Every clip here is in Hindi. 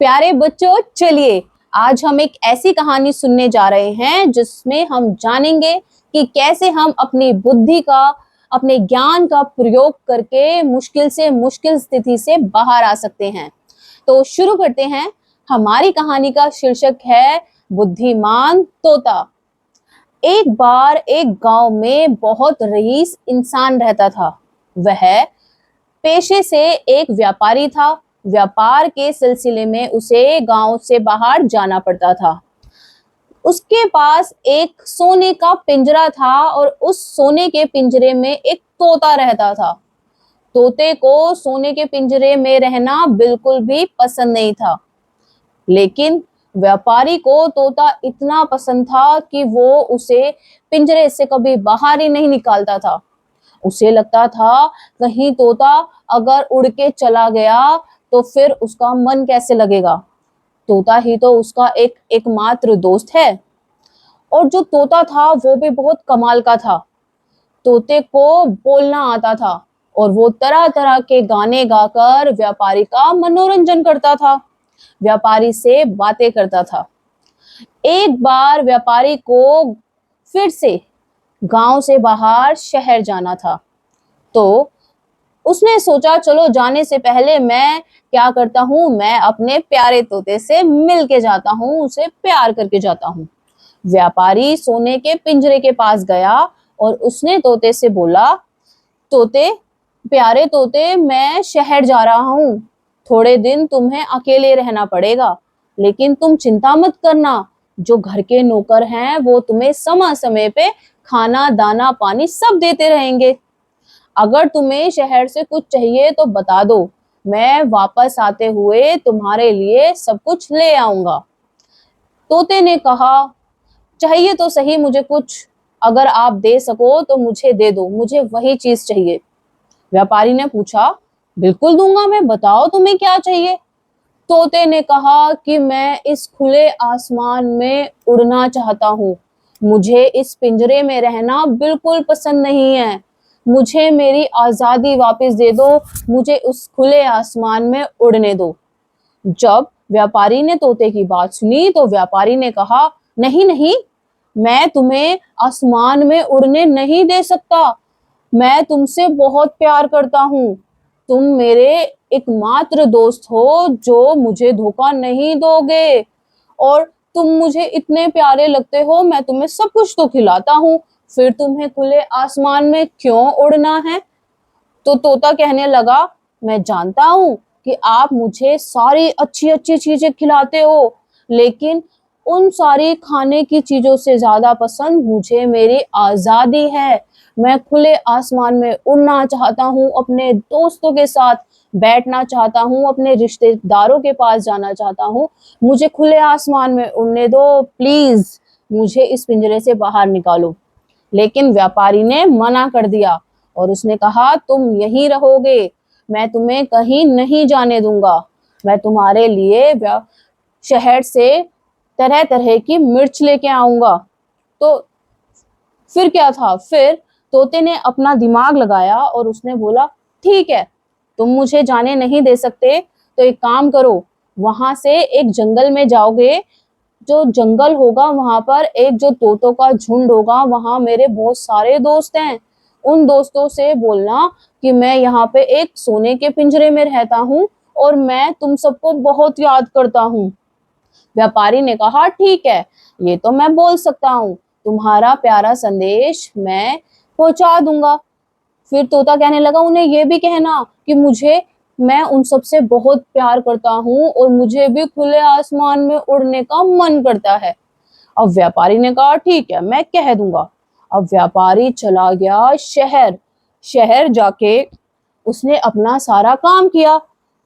प्यारे बच्चों, चलिए आज हम एक ऐसी कहानी सुनने जा रहे हैं जिसमें हम जानेंगे कि कैसे हम अपनी बुद्धि का, अपने ज्ञान का प्रयोग करके मुश्किल से मुश्किल स्थिति से बाहर आ सकते हैं। तो शुरू करते हैं। हमारी कहानी का शीर्षक है बुद्धिमान तोता। एक बार एक गांव में बहुत रईस इंसान रहता था। वह पेशे से एक व्यापारी था। व्यापार के सिलसिले में उसे गांव से बाहर जाना पड़ता था। उसके पास एक सोने का पिंजरा था और उस सोने के पिंजरे में एक तोता रहता था। तोते को सोने के पिंजरे में रहना बिल्कुल भी पसंद नहीं था, लेकिन व्यापारी को तोता इतना पसंद था कि वो उसे पिंजरे से कभी बाहर ही नहीं निकालता था। उसे लगता था कहीं तोता अगर उड़ के चला गया तो फिर उसका मन कैसे लगेगा। तोता ही तो उसका एकमात्र दोस्त है। और जो तोता था वो भी बहुत कमाल का था। तोते को बोलना आता था और वो तरह तरह के गाने गाकर व्यापारी का मनोरंजन करता था, व्यापारी से बातें करता था। एक बार व्यापारी को फिर से गांव से बाहर शहर जाना था, तो उसने सोचा चलो जाने से पहले मैं क्या करता हूँ, मैं अपने प्यारे तोते से मिल के जाता हूँ, उसे प्यार करके जाता हूँ। व्यापारी सोने के पिंजरे के पास गया और उसने तोते से बोला, तोते, प्यारे तोते, मैं शहर जा रहा हूँ। थोड़े दिन तुम्हें अकेले रहना पड़ेगा, लेकिन तुम चिंता मत करना। जो घर के नौकर हैं वो तुम्हें समय समय पे खाना, दाना, पानी सब देते रहेंगे। अगर तुम्हें शहर से कुछ चाहिए तो बता दो, मैं वापस आते हुए तुम्हारे लिए सब कुछ ले आऊंगा। तोते ने कहा, चाहिए तो सही मुझे कुछ, अगर आप दे सको तो मुझे दे दो, मुझे वही चीज चाहिए। व्यापारी ने पूछा, बिल्कुल दूंगा मैं, बताओ तुम्हें क्या चाहिए। तोते ने कहा कि मैं इस खुले आसमान में उड़ना चाहता हूँ। मुझे इस पिंजरे में रहना बिल्कुल पसंद नहीं है। मुझे मेरी आजादी वापस दे दो, मुझे उस खुले आसमान में उड़ने दो। जब व्यापारी ने तोते की बात सुनी तो व्यापारी ने कहा, नहीं नहीं, मैं तुम्हें आसमान में उड़ने नहीं दे सकता। मैं तुमसे बहुत प्यार करता हूँ। तुम मेरे एकमात्र दोस्त हो जो मुझे धोखा नहीं दोगे। और तुम मुझे इतने प्यारे लगते हो, मैं तुम्हें सब कुछ तो खिलाता हूँ, फिर तुम्हें खुले आसमान में क्यों उड़ना है। तो तोता कहने लगा, मैं जानता हूँ कि आप मुझे सारी अच्छी अच्छी चीजें खिलाते हो, लेकिन उन सारी खाने की चीजों से ज्यादा पसंद मुझे मेरी आजादी है। मैं खुले आसमान में उड़ना चाहता हूँ, अपने दोस्तों के साथ बैठना चाहता हूँ, अपने रिश्तेदारों के पास जाना चाहता हूँ। मुझे खुले आसमान में उड़ने दो, प्लीज मुझे इस पिंजरे से बाहर निकालो। लेकिन व्यापारी ने मना कर दिया और उसने कहा, तुम यहीं रहोगे, मैं तुम्हें कहीं नहीं जाने दूंगा। मैं तुम्हारे लिए शहर से तरह तरह की मिर्च लेके आऊंगा। तो फिर क्या था, फिर तोते ने अपना दिमाग लगाया और उसने बोला, ठीक है, तुम मुझे जाने नहीं दे सकते तो एक काम करो, वहां से एक जंगल में जाओगे। जो जंगल होगा वहां पर एक जो तोतों का झुंड होगा, वहां मेरे बहुत सारे दोस्त हैं। उन दोस्तों से बोलना कि मैं यहाँ पे एक सोने के पिंजरे में रहता हूँ और मैं तुम सबको बहुत याद करता हूँ। व्यापारी ने कहा, ठीक है, ये तो मैं बोल सकता हूँ, तुम्हारा प्यारा संदेश मैं पहुंचा दूंगा। फिर तोता कहने लगा, उन्हें ये भी कहना कि मैं उन सब से बहुत प्यार करता हूँ और मुझे भी खुले आसमान में उड़ने का मन करता है। अब व्यापारी ने कहा, ठीक है, मैं कह दूंगा। अब व्यापारी चला गया शहर। शहर जाके उसने अपना सारा काम किया।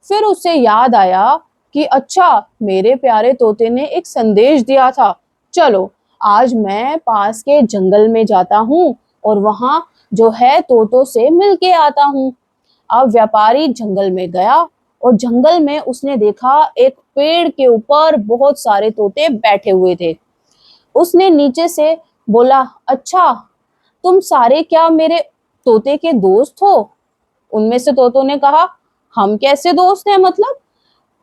फिर उसे याद आया कि अच्छा, मेरे प्यारे तोते ने एक संदेश दिया था। चलो आज मैं पास के जंगल में जाता हूँ और वहां जो है तोतों से मिल के आता हूँ। अब व्यापारी जंगल में गया और जंगल में उसने देखा एक पेड़ के ऊपर बहुत सारे तोते बैठे हुए थे। उसने नीचे से बोला, अच्छा, तुम सारे क्या मेरे तोते के दोस्त हो। उनमें से तोतों ने कहा, हम कैसे दोस्त हैं, मतलब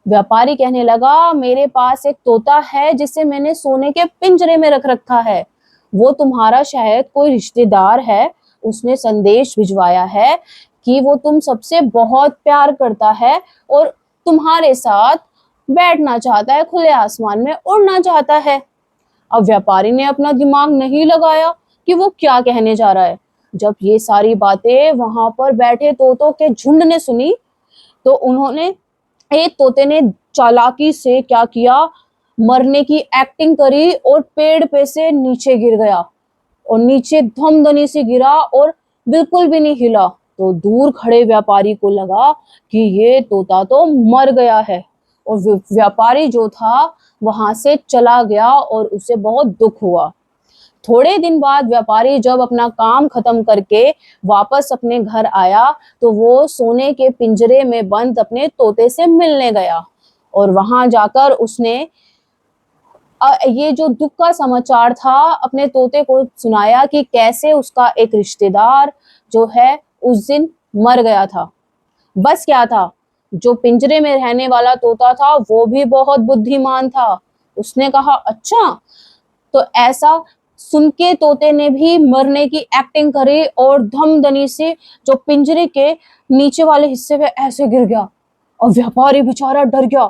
व्यापारी कहने लगा, मेरे पास एक तोता है जिसे मैंने सोने के पिंजरे में रख रखा है। वो तुम्हारा शायद कोई रिश्तेदार है। उसने संदेश भिजवाया है कि वो तुम सबसे बहुत प्यार करता है और तुम्हारे साथ बैठना चाहता है, खुले आसमान में उड़ना चाहता है। अब व्यापारी ने अपना दिमाग नहीं लगाया कि वो क्या कहने जा रहा है। जब ये सारी बातें वहां पर बैठे तोतों के झुंड ने सुनी, तो उन्होंने एक तोते ने चालाकी से क्या किया, मरने की एक्टिंग करी और पेड़ पे से नीचे गिर गया और नीचे धमधनी से गिरा और बिल्कुल भी नहीं हिला। तो दूर खड़े व्यापारी को लगा कि ये तोता तो मर गया है, और व्यापारी जो था वहां से चला गया और उसे बहुत दुख हुआ। थोड़े दिन बाद व्यापारी जब अपना काम खत्म करके वापस अपने घर आया, तो वो सोने के पिंजरे में बंद अपने तोते से मिलने गया और वहां जाकर उसने ये जो दुख का समाचार था अपने तोते को सुनाया कि कैसे उसका एक रिश्तेदार जो है उस दिन मर गया था। बस क्या था, जो पिंजरे में रहने वाला तोता था वो भी बहुत बुद्धिमान था। उसने कहा, अच्छा, तो ऐसा सुन के तोते ने भी मरने की एक्टिंग करी और धमधनी से जो पिंजरे के नीचे वाले हिस्से पे ऐसे गिर गया। और व्यापारी बेचारा डर गया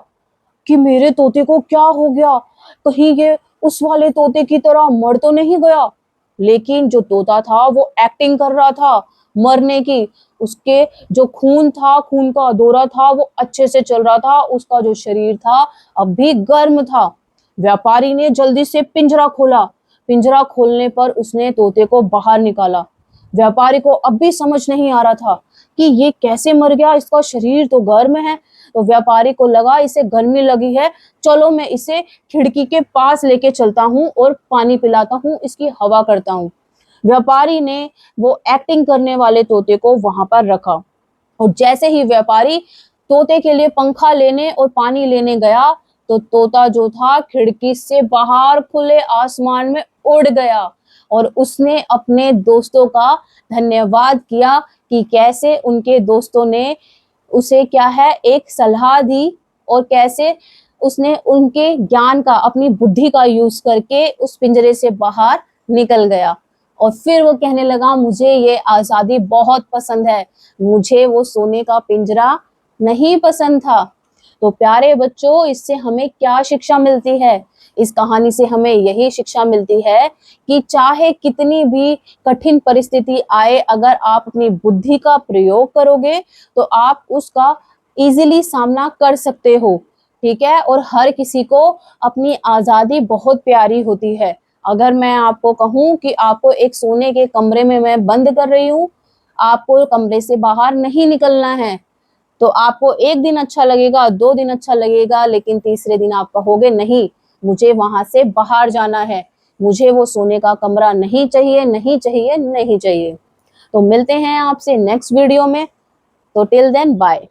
कि मेरे तोते को क्या हो गया, कहीं ये उस वाले तोते की तरह मर तो नहीं गया। लेकिन जो तोता था वो एक्टिंग कर रहा था मरने की। उसके जो खून था, खून का दौरा था, वो अच्छे से चल रहा था। उसका जो शरीर था अब भी गर्म था। व्यापारी ने जल्दी से पिंजरा खोला। पिंजरा खोलने पर उसने तोते को बाहर निकाला। व्यापारी को अब भी समझ नहीं आ रहा था कि ये कैसे मर गया, इसका शरीर तो गर्म है। तो व्यापारी को लगा इसे गर्मी लगी है, चलो मैं इसे खिड़की के पास लेके चलता हूँ और पानी पिलाता हूँ, इसकी हवा करता हूँ। व्यापारी ने वो एक्टिंग करने वाले तोते को वहां पर रखा, और जैसे ही व्यापारी तोते के लिए पंखा लेने और पानी लेने गया, तो तोता जो था खिड़की से बाहर खुले आसमान में उड़ गया और उसने अपने दोस्तों का धन्यवाद किया कि कैसे उनके दोस्तों ने उसे क्या है एक सलाह दी और कैसे उसने उनके ज्ञान का, अपनी बुद्धि का यूज करके उस पिंजरे से बाहर निकल गया। और फिर वो कहने लगा, मुझे ये आजादी बहुत पसंद है, मुझे वो सोने का पिंजरा नहीं पसंद था। तो प्यारे बच्चों, इससे हमें क्या शिक्षा मिलती है? इस कहानी से हमें यही शिक्षा मिलती है कि चाहे कितनी भी कठिन परिस्थिति आए, अगर आप अपनी बुद्धि का प्रयोग करोगे तो आप उसका इजीली सामना कर सकते हो। ठीक है, और हर किसी को अपनी आजादी बहुत प्यारी होती है। अगर मैं आपको कहूँ कि आपको एक सोने के कमरे में मैं बंद कर रही हूँ, आपको कमरे से बाहर नहीं निकलना है, तो आपको एक दिन अच्छा लगेगा, 2 दिन अच्छा लगेगा, लेकिन तीसरे दिन आप कहोगे नहीं, मुझे वहां से बाहर जाना है, मुझे वो सोने का कमरा नहीं चाहिए, नहीं चाहिए, नहीं चाहिए। तो मिलते हैं आपसे नेक्स्ट वीडियो में। तो टिल देन बाय।